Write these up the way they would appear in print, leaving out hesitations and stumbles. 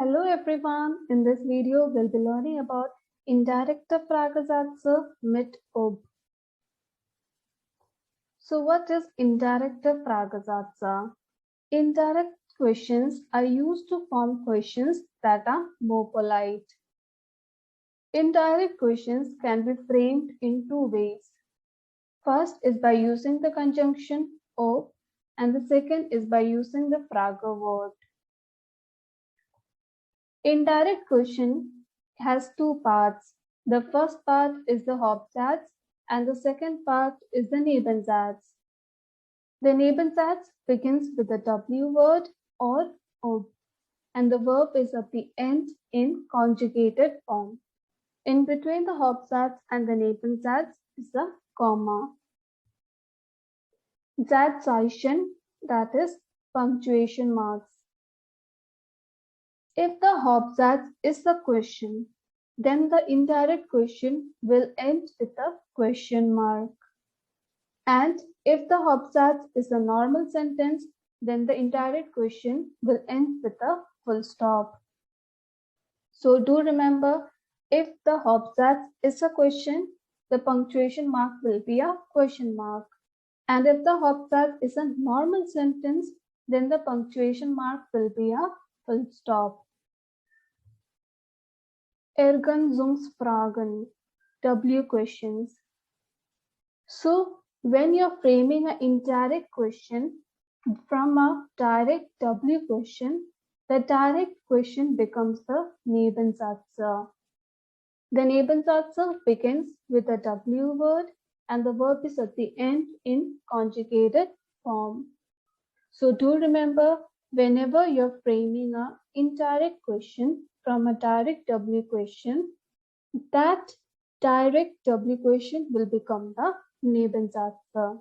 Hello everyone, in this video we'll be learning about indirekte Fragesätze mit ob. So what is indirekte Fragesätze? Indirect questions are used to form questions that are more polite. Indirect questions can be framed in two ways. First is by using the conjunction ob and the second is by using the Frage word. Indirect question has two parts. The first part is the Hauptsatz and the second part is the Nebensatz. The Nebensatz begins with the W word or ob and the verb is at the end in conjugated form. In between the Hauptsatz and the Nebensatz is a comma. Satzzeichen, that is punctuation marks. If the Hauptsatz is the question, then the indirect question will end with a question mark. And if the Hauptsatz is a normal sentence, then the indirect question will end with a full stop. So do remember, if the Hauptsatz is a question, the punctuation mark will be a question mark. And if the Hauptsatz is a normal sentence, then the punctuation mark will be a full stop. Ergänzungsfragen, W questions. So when you're framing an indirect question from a direct W question, the direct question becomes the Nebensatz. The Nebensatz begins with a W word and the verb is at the end in conjugated form. So do remember, whenever you're framing an indirect question from a direct W question, that direct W question will become the Nebensatz.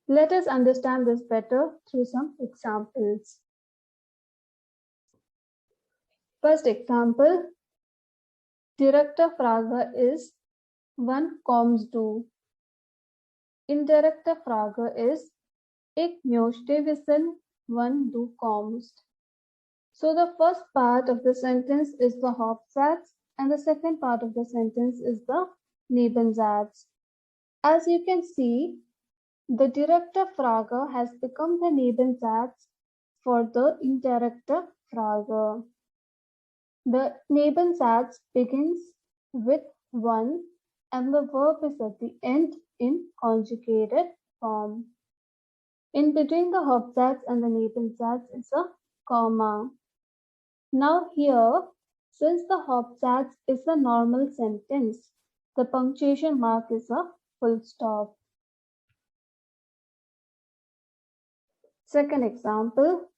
Let us understand this better through some examples. First example, direkte Frage is, wann kommst du? Indirekte Frage is, ich möchte wissen, wann du kommst. So the first part of the sentence is the Hauptsatz and the second part of the sentence is the Nebensatz. As you can see, the direkte Frage has become the Nebensatz for the indirekte Frage. The Nebensatz begins with one and the verb is at the end in conjugated form. In between the Hauptsatz and the Nebensatz is a comma. Now here, since the Hauptsatz is a normal sentence, the punctuation mark is a full stop. Second example,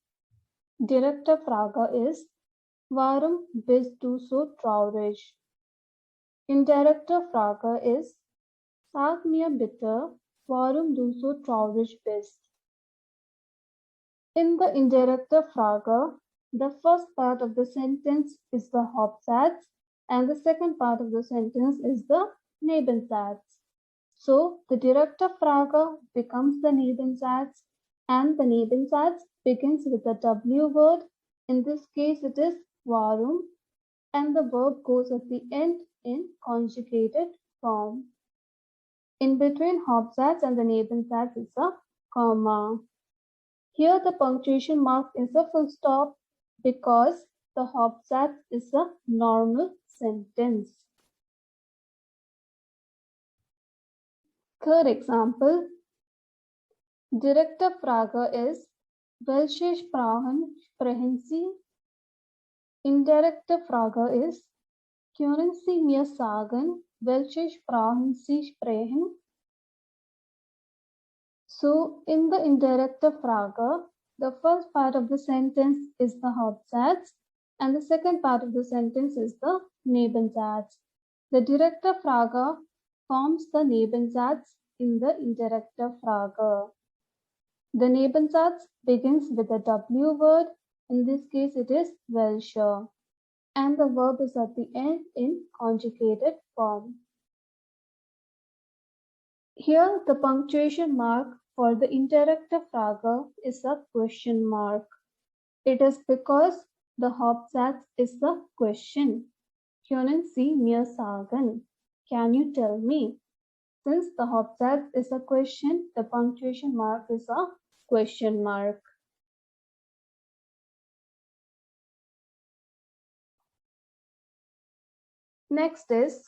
direkte Frage is, warum bist du so traurig? Indirekte Frage ist, sag mir bitte, warum du so traurig bist. In the indirekte Frage, the first part of the sentence is the Hauptsatz and the second part of the sentence is the Nebensatz. So the direkte Frage becomes the Nebensatz and the Nebensatz begins with the W word. In this case it is warum and the verb goes at the end in conjugated form. In between Hauptsatz and the Nebensatz is a comma. Here the punctuation mark is a full stop because the Hauptsatz is a normal sentence. Third example, direkte Frage ist, welche Sprachen sprechen Sie? Indirekte Frage ist, können Sie mir sagen, welche Sprachen Sie sprechen? So in the indirekte Frage, the first part of the sentence is the Hauptsatz and the second part of the sentence is the Nebensatz. The direkte Frage forms the Nebensatz in the indirekte Frage. The Nebensatz begins with a W word, in this case it is welche, and the verb is at the end in conjugated form. Here the punctuation mark for the indirekte Frage is a question mark. It is because the Hauptsatz is the question. Können Sie mir sagen? Can you tell me? Since the Hauptsatz is a question, the punctuation mark is a question mark. Next is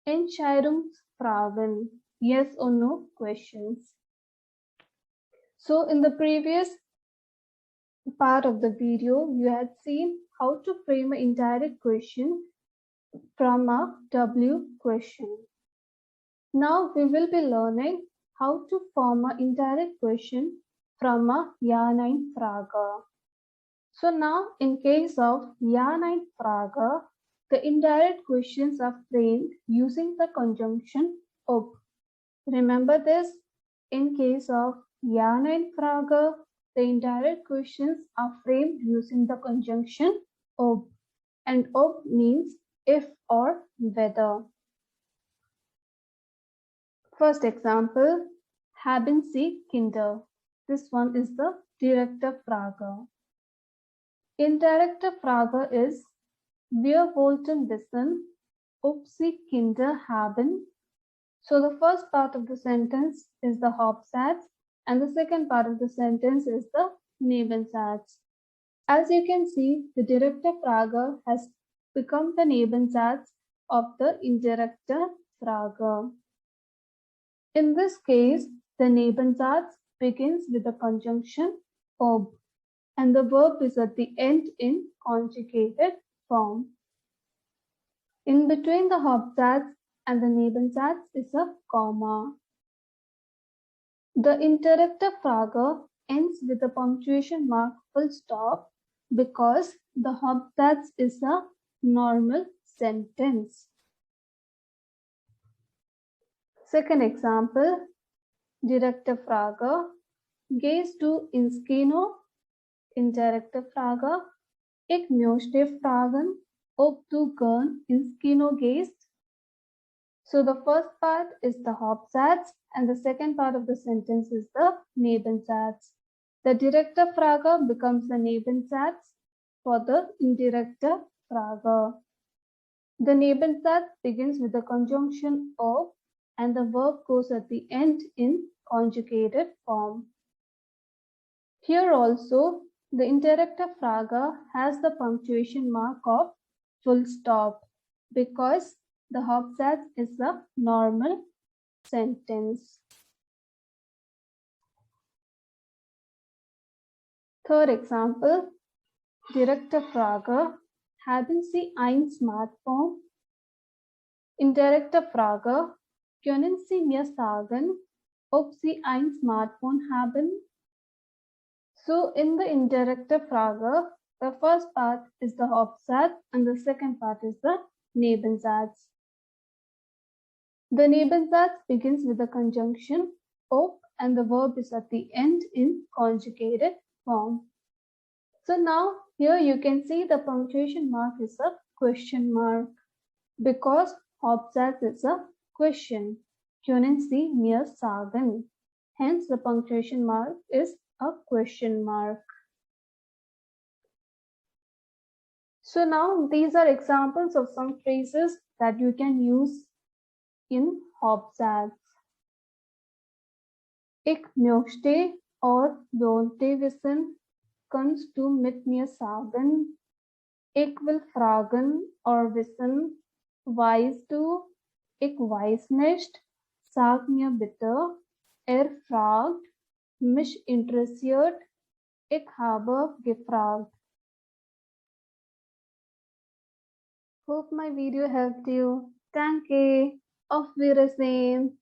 Entscheidungsfragen, yes or no questions. So in the previous part of the video, you had seen how to frame an indirect question from a W question. Now we will be learning how to form an indirect question from a Ja-Nein-Frage. So now in case of Ja-Nein-Frage, the indirect questions are framed using the conjunction ob. Remember this, in case of Ja-Nein-Frage, the indirect questions are framed using the conjunction ob, and ob means if or whether. First example, haben Sie Kinder? This one is the direkte Frage. Indirekte Frage is, wir wollten wissen, ob Sie Kinder haben. So the first part of the sentence is the Hauptsatz and the second part of the sentence is the Nebensatz. As you can see, the direkte Frage has become the Nebensatz of the indirekte Frage. In this case, the Nebensatz begins with the conjunction ob and the verb is at the end in conjugated form. In between the Hauptsatz and the Nebensatz is a comma. The indirekte Frage ends with a punctuation mark full stop because the Hauptsatz is a normal sentence. Second example, direkte Frage. Gehst du ins Kino? Indirekte Frage. Ich möchte fragen, ob du gern ins Kino gehst. So the first part is the Hauptsatz and the second part of the sentence is the Nebensatz. The direkte Frage becomes the Nebensatz for the indirekte Frage. The Nebensatz begins with the conjunction of and the verb goes at the end in conjugated form. Here also, the indirekte Frage has the punctuation mark of full stop because the Hauptsatz is a normal sentence. Third example, direkte Frage. Haben Sie ein Smartphone? Indirekte Frage. Können Sie mir sagen, ob Sie ein Smartphone haben? So in the indirekte Frage, the first part is the Hauptsatz and the second part is the Nebensatz. The Nebensatz begins with the conjunction ob and the verb is at the end in conjugated form. So now here you can see the punctuation mark is a question mark because Hauptsatz is a question. Können Sie mir sagen? Hence the punctuation mark is a question mark. So now these are examples of some phrases that you can use in Hauptsatz. Ich möchte or wollte wissen, kannst du mit mir sagen? Ich will fragen or wissen, weißt du? Ich weiß nicht, sag mir bitte. Fragt, mich interessiert, ich habe gefragt. Hope my video helped you. Danke. Auf Wiedersehen.